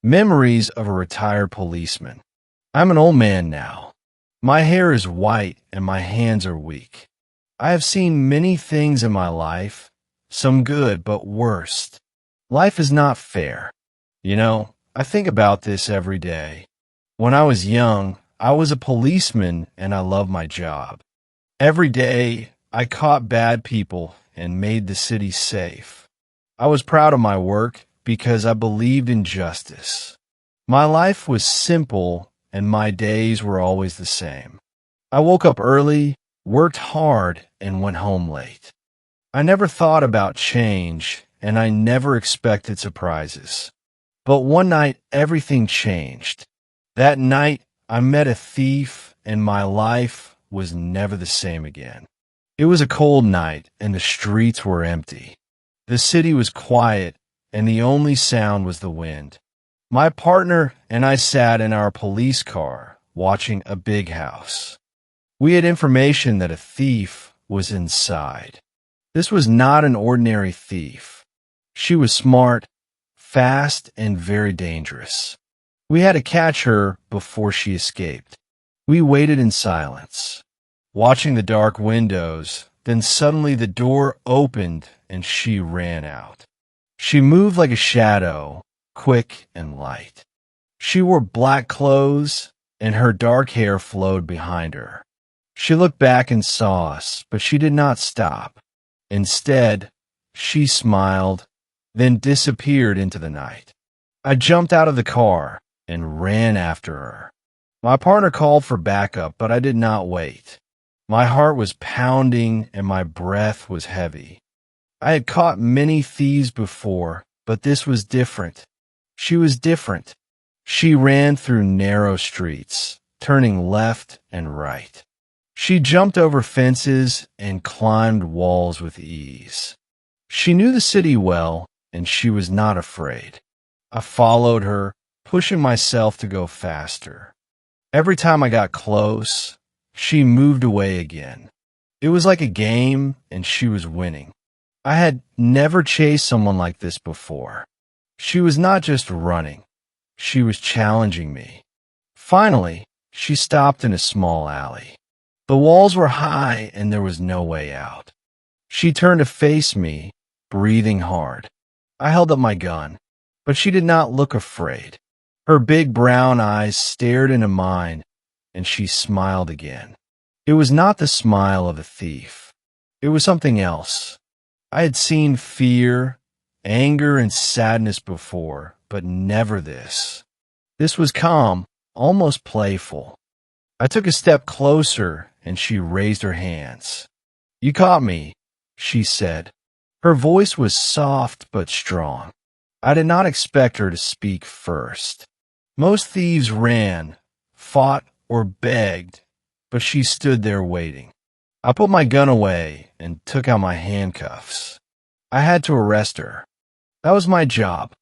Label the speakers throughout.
Speaker 1: Memories of a retired policeman. I'm an old man now. My hair is white and my hands are weak. I have seen many things in my life, some good but worst. Life is not fair. I think about this every day. When I was young, I was a policeman and I loved my job. Every day, I caught bad people and made the city safe. I was proud of my work because I believed in justice. My life was simple and my days were always the same. I woke up early, worked hard, and went home late. I never thought about change and I never expected surprises. But one night, everything changed. That night, I met a thief and my life was never the same again. It was a cold night and the streets were empty. The city was quiet and the only sound was the wind. My partner and I sat in our police car watching a big house. We had information that a thief was inside. This was not an ordinary thief. She was smart, fast, and very dangerous. We had to catch her before she escaped. We waited in silence, watching the dark windows. Then suddenly the door opened and she ran out. She moved like a shadow, quick and light. She wore black clothes and her dark hair flowed behind her. She looked back and saw us, but she did not stop. Instead, she smiled, then disappeared into the night. I jumped out of the car and ran after her. My partner called for backup, but I did not wait. My heart was pounding and my breath was heavy. I had caught many thieves before, but this was different. She was different. She ran through narrow streets, turning left and right. She jumped over fences and climbed walls with ease. She knew the city well, and she was not afraid. I followed her, pushing myself to go faster. Every time I got close, she moved away again. It was like a game, and she was winning. I had never chased someone like this before. She was not just running. She was challenging me. Finally, she stopped in a small alley. The walls were high, and there was no way out. She turned to face me, breathing hard. I held up my gun, but she did not look afraid. Her big brown eyes stared into mine, and she smiled again. It was not the smile of a thief. It was something else. I had seen fear, anger, and sadness before, but never this. This was calm, almost playful. I took a step closer, and she raised her hands. "You caught me," she said. Her voice was soft but strong. I did not expect her to speak first. Most thieves ran, fought, or begged, but she stood there waiting. I put my gun away and took out my handcuffs. I had to arrest her. That was my job.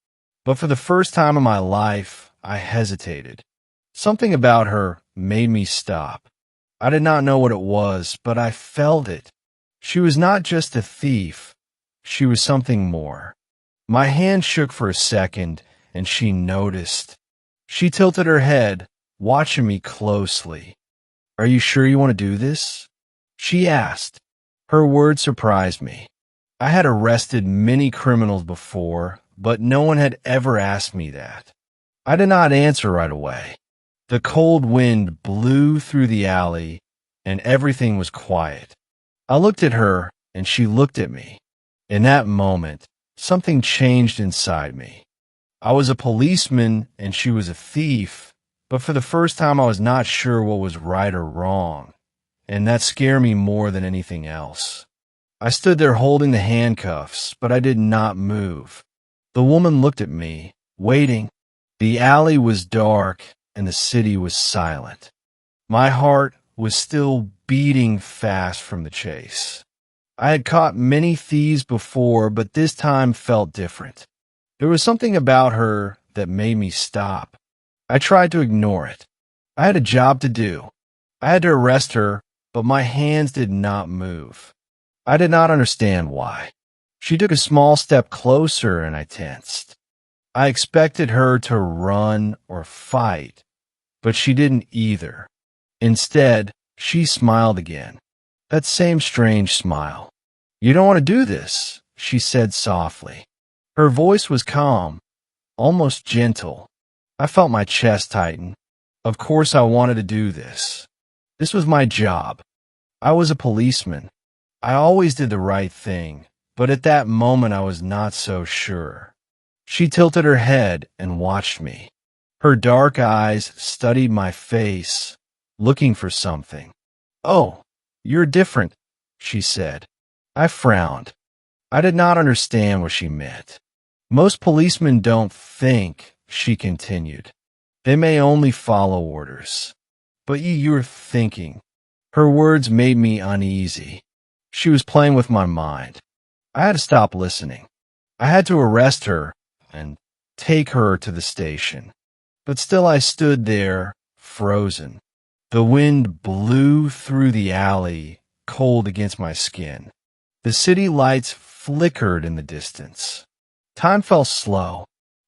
Speaker 1: But for the first time in my life, I hesitated. Something about her made me stop. I did not know what it was, but I felt it. She was not just a thief. She was something more. My hand shook for a second, and she noticed. She tilted her head, watching me closely. "Are you sure you want to do this?" she asked. Her words surprised me. I had arrested many criminals before, but no one had ever asked me that. I did not answer right away. The cold wind blew through the alley, and everything was quiet. I looked at her, and she looked at me. In that moment, something changed inside me. I was a policeman, and she was a thief, but for the first time I was not sure what was right or wrong, and that scared me more than anything else. I stood there holding the handcuffs, but I did not move. The woman looked at me, waiting. The alley was dark, and the city was silent. My heart was still beating fast from the chase. I had caught many thieves before, but this time felt different. There was something about her that made me stop. I tried to ignore it. I had a job to do. I had to arrest her, but my hands did not move. I did not understand why. She took a small step closer, and I tensed. I expected her to run or fight, but she didn't either. Instead, she smiled again. That same strange smile. "You don't want to do this," she said softly. Her voice was calm, almost gentle. I felt my chest tighten. Of course I wanted to do this. This was my job. I was a policeman. I always did the right thing, but at that moment I was not so sure. She tilted her head and watched me. Her dark eyes studied my face, looking for something. "Oh, you're different," she said. I frowned. I did not understand what she meant. "Most policemen don't think," she continued. "They may only follow orders. But you're thinking." Her words made me uneasy. She was playing with my mind. I had to stop listening. I had to arrest her and take her to the station. But still I stood there, frozen. The wind blew through the alley, cold against my skin. The city lights flickered in the distance. Time felt slow.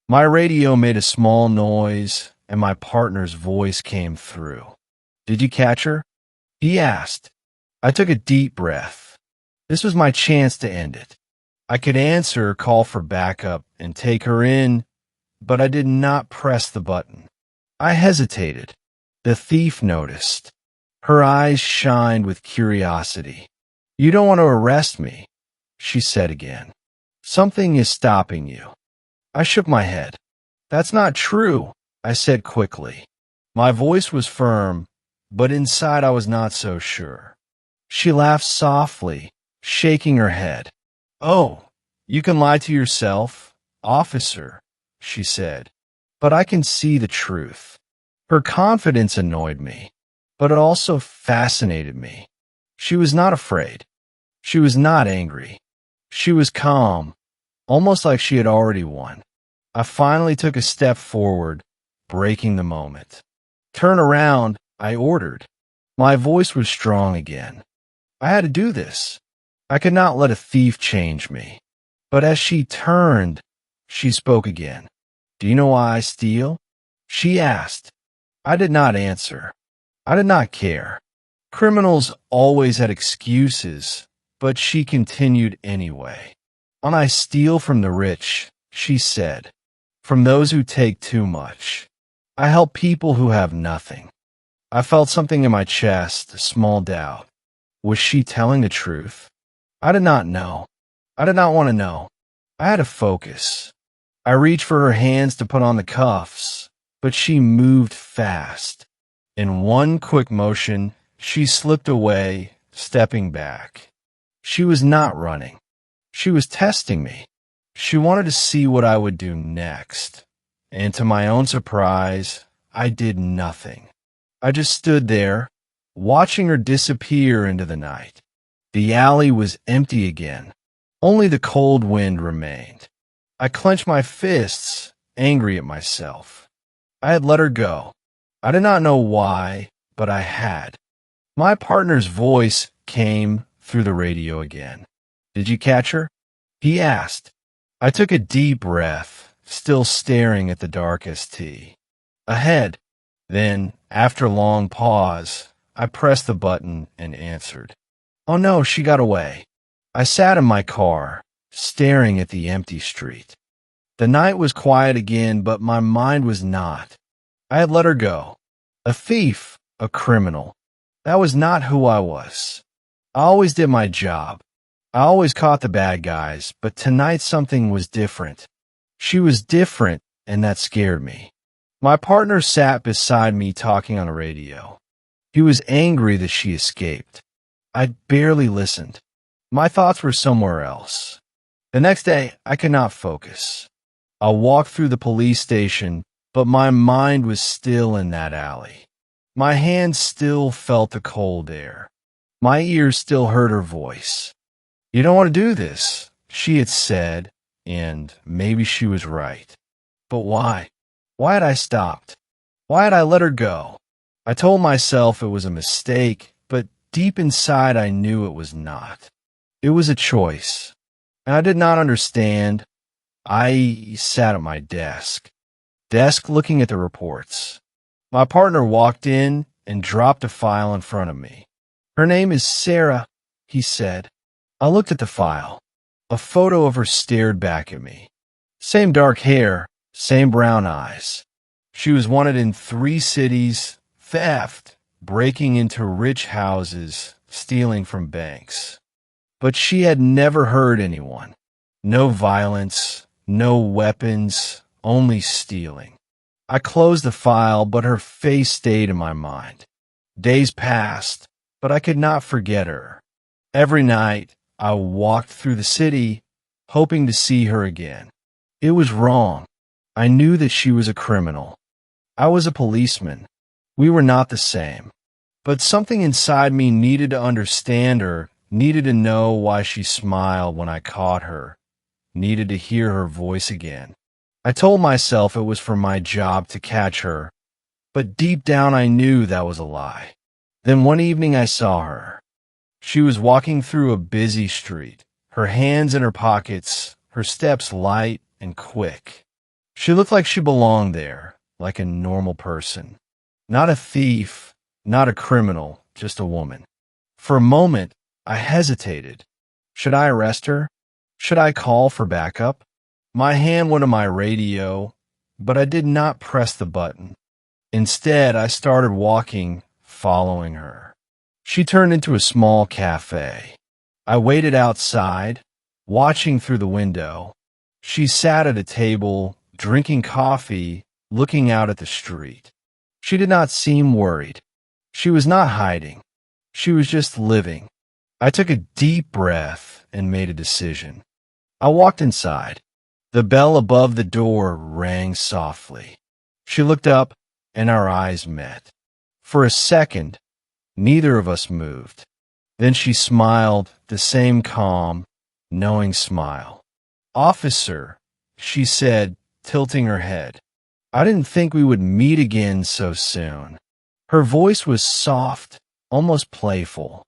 Speaker 1: My radio made a small noise, and my partner's voice came through. "Did you catch her?" he asked. I took a deep breath. This was my chance to end it. I could answer, call for backup, and take her in, but I did not press the button. I hesitated. The thief noticed. Her eyes shined with curiosity. "You don't want to arrest me," she said again. "Something is stopping you." I shook my head. "That's not true," I said quickly. My voice was firm, but inside I was not so sure. She laughed softly, shaking her head. "Oh, you can lie to yourself, officer," she said. "But I can see the truth." Her confidence annoyed me, but it also fascinated me. She was not afraid. She was not angry. She was calm, almost like she had already won. I finally took a step forward, breaking the moment. "Turn around," I ordered. My voice was strong again. I had to do this. I could not let a thief change me. But as she turned, she spoke again. "Do you know why I steal?" she asked. I did not answer. I did not care. Criminals always had excuses, but she continued anyway. "When I steal from the rich," she said, "from those who take too much. I help people who have nothing." I felt something in my chest, a small doubt. Was she telling the truth? I did not know. I did not want to know. I had to focus. I reached for her hands to put on the cuffs, but she moved fast. In one quick motion, she slipped away, stepping back. She was not running. She was testing me. She wanted to see what I would do next. And to my own surprise, I did nothing. I just stood there, watching her disappear into the night. The alley was empty again. Only the cold wind remained. I clenched my fists, angry at myself. I had let her go. I did not know why, but I had. My partner's voice came through the radio again. "Did you catch her?" he asked. I took a deep breath, still staring at the dark ST. Ahead. Then, after a long pause, I pressed the button and answered. "Oh no, she got away." I sat in my car, staring at the empty street. The night was quiet again, but my mind was not. I had let her go. A thief, a criminal. That was not who I was. I always did my job. I always caught the bad guys, but tonight something was different. She was different, and that scared me. My partner sat beside me talking on the radio. He was angry that she escaped. I barely listened. My thoughts were somewhere else. The next day, I could not focus. I walked through the police station, but my mind was still in that alley. My hands still felt the cold air. My ears still heard her voice. "You don't want to do this," she had said, and maybe she was right. But why? Why had I stopped? Why had I let her go? I told myself it was a mistake, but deep inside I knew it was not. It was a choice, and I did not understand. I sat at my desk looking at the reports. My partner walked in and dropped a file in front of me. "Her name is Sarah," he said. I looked at the file. A photo of her stared back at me. Same dark hair, same brown eyes. She was wanted in 3 cities: theft, breaking into rich houses, stealing from banks. But she had never hurt anyone. No violence, no weapons, only stealing. I closed the file, but her face stayed in my mind. Days passed, but I could not forget her. Every night, I walked through the city, hoping to see her again. It was wrong. I knew that she was a criminal. I was a policeman. We were not the same. But something inside me needed to understand her, needed to know why she smiled when I caught her, needed to hear her voice again. I told myself it was for my job to catch her, but deep down I knew that was a lie. Then one evening I saw her. She was walking through a busy street, her hands in her pockets, her steps light and quick. She looked like she belonged there, like a normal person. Not a thief, not a criminal, just a woman. For a moment, I hesitated. Should I arrest her? Should I call for backup? My hand went to my radio, but I did not press the button. Instead, I started walking, following her. She turned into a small cafe. I waited outside, watching through the window. She sat at a table, drinking coffee, looking out at the street. She did not seem worried. She was not hiding. She was just living. I took a deep breath and made a decision. I walked inside. The bell above the door rang softly. She looked up, and our eyes met. For a second, neither of us moved. Then she smiled, the same calm, knowing smile. "Officer," she said, tilting her head. I didn't think we would meet again so soon. Her voice was soft, almost playful.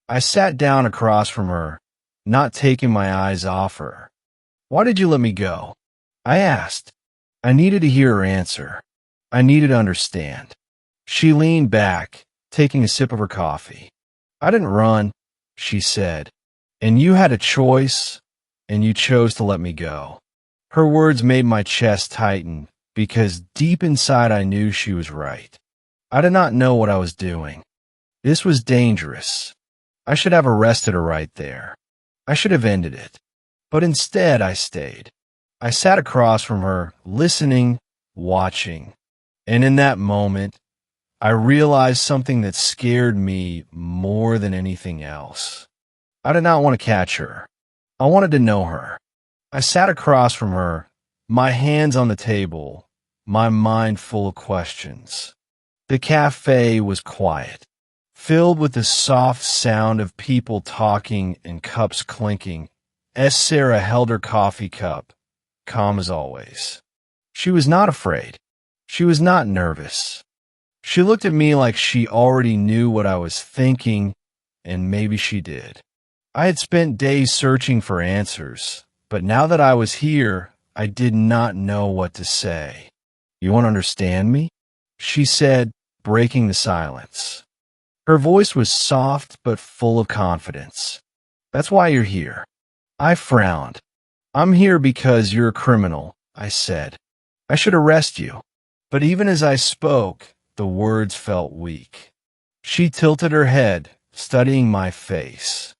Speaker 1: I sat down across from her, not taking my eyes off her. "Why did you let me go?" I asked. I needed to hear her answer. I needed to understand. She leaned back, taking a sip of her coffee. "I didn't run," she said. "And you had a choice, and you chose to let me go." Her words made my chest tighten, because deep inside I knew she was right. I did not know what I was doing. This was dangerous. I should have arrested her right there. I should have ended it. But instead I stayed. I sat across from her, listening, watching. And in that moment, I realized something that scared me more than anything else. I did not want to catch her. I wanted to know her. I sat across from her, my hands on the table, my mind full of questions. The cafe was quiet, filled with the soft sound of people talking and cups clinking, as Sarah held her coffee cup, calm as always. She was not afraid. She was not nervous. She looked at me like she already knew what I was thinking, and maybe she did. I had spent days searching for answers, but now that I was here, I did not know what to say. "You won't understand me?" she said, breaking the silence. Her voice was soft but full of confidence. "That's why you're here." I frowned. "I'm here because you're a criminal," I said. "I should arrest you." But even as I spoke, the words felt weak. She tilted her head, studying my face.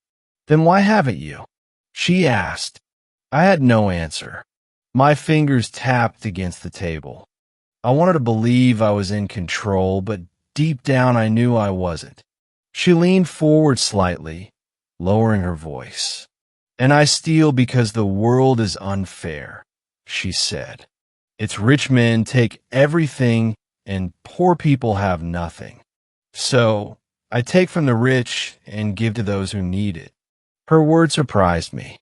Speaker 1: "Then why haven't you?" she asked. I had no answer. My fingers tapped against the table. I wanted to believe I was in control, but deep down I knew I wasn't. She leaned forward slightly, lowering her voice. "And I steal because the world is unfair," she said. "It's rich men take everything and poor people have nothing. So I take from the rich and give to those who need it." Her words surprised me.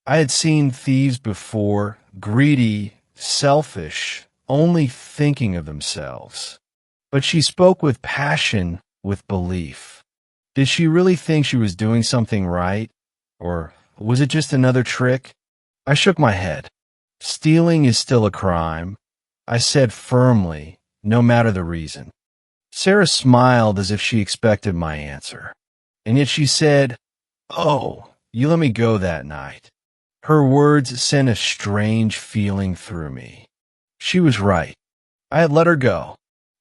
Speaker 1: I had seen thieves before, greedy, selfish, only thinking of themselves. But she spoke with passion, with belief. Did she really think she was doing something right? Or was it just another trick? I shook my head. Stealing is still a crime, I said firmly, no matter the reason. Sarah smiled as if she expected my answer, and yet she said, "Oh, you let me go that night." Her words sent a strange feeling through me. She was right. I had let her go,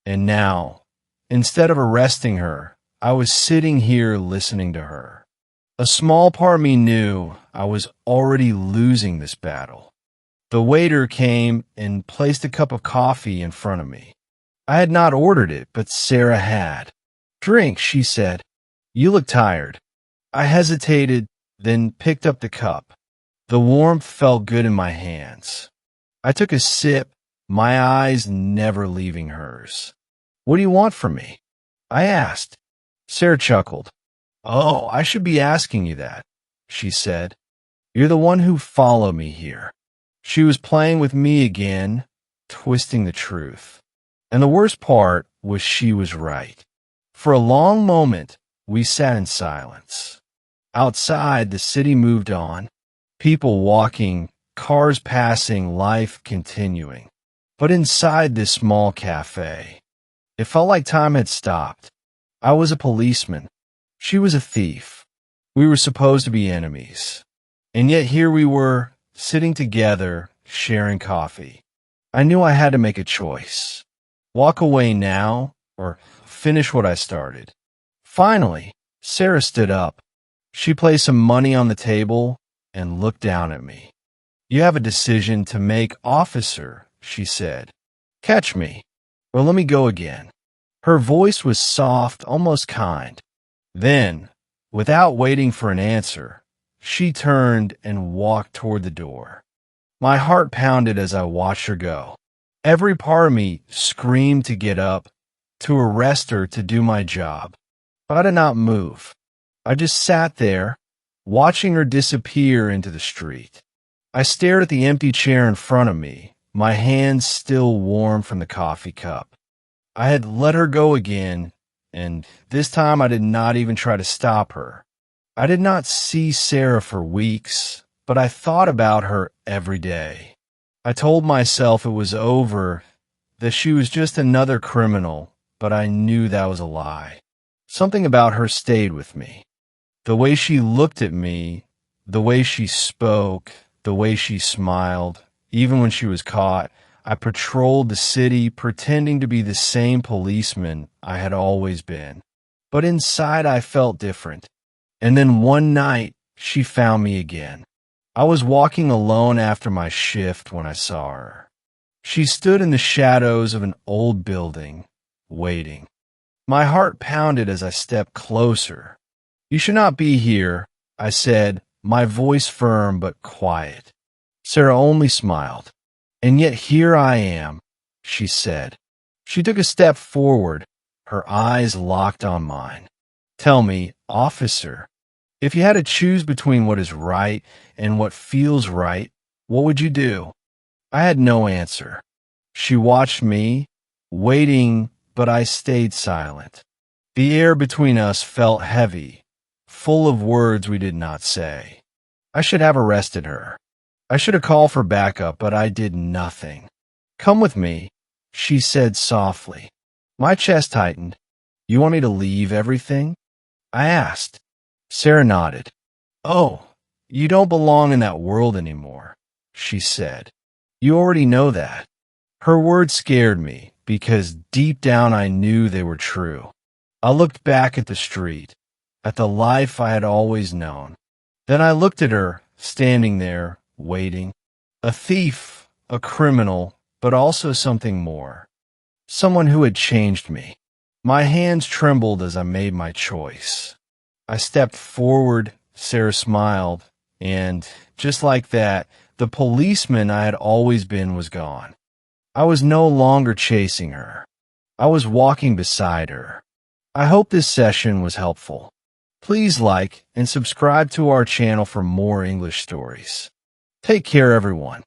Speaker 1: and now, instead of arresting her, I was sitting here listening to her. A small part of me knew I was already losing this battle. The waiter came and placed a cup of coffee in front of me. I had not ordered it, but Sarah had. "Drink," she said. "You look tired." I hesitated, then picked up the cup. The warmth felt good in my hands. I took a sip, my eyes never leaving hers. "What do you want from me?" I asked. Sarah chuckled. "Oh, I should be asking you that," she said. "You're the one who followed me here." She was playing with me again, twisting the truth. And the worst part was she was right. For a long moment, we sat in silence. Outside, the city moved on. People walking, cars passing, life continuing. But inside this small cafe, it felt like time had stopped. I was a policeman. She was a thief. We were supposed to be enemies. And yet here we were, sitting together, sharing coffee. I knew I had to make a choice. Walk away now, or finish what I started. Finally, Sarah stood up. She placed some money on the table and looked down at me. "You have a decision to make, officer," she said. "Catch me, or let me go again." Her voice was soft, almost kind. Then, without waiting for an answer, she turned and walked toward the door. My heart pounded as I watched her go. Every part of me screamed to get up, to arrest her, to do my job. But I did not move. I just sat there, watching her disappear into the street. I stared at the empty chair in front of me, my hands still warm from the coffee cup. I had let her go again, and this time I did not even try to stop her. I did not see Sarah for weeks, but I thought about her every day. I told myself it was over, that she was just another criminal, but I knew that was a lie. Something about her stayed with me. The way she looked at me, the way she spoke, the way she smiled. Even when she was caught, I patrolled the city pretending to be the same policeman I had always been. But inside I felt different. And then one night, she found me again. I was walking alone after my shift when I saw her. She stood in the shadows of an old building, waiting. My heart pounded as I stepped closer. "You should not be here," I said, my voice firm but quiet. Sarah only smiled. "And yet here I am," she said. She took a step forward, her eyes locked on mine. "Tell me, officer, if you had to choose between what is right and what feels right, what would you do?" I had no answer. She watched me, waiting, but I stayed silent. The air between us felt heavy, full of words we did not say. I should have arrested her. I should have called for backup, but I did nothing. "Come with me," she said softly. My chest tightened. "You want me to leave everything?" I asked. Sarah nodded. "Oh, you don't belong in that world anymore," she said. "You already know that." Her words scared me because deep down I knew they were true. I looked back at the street, at the life I had always known. Then I looked at her, standing there, waiting. A thief, a criminal, but also something more. Someone who had changed me. My hands trembled as I made my choice. I stepped forward, Sarah smiled, and, just like that, the policeman I had always been was gone. I was no longer chasing her. I was walking beside her. I hope this session was helpful. Please like and subscribe to our channel for more English stories. Take care, everyone.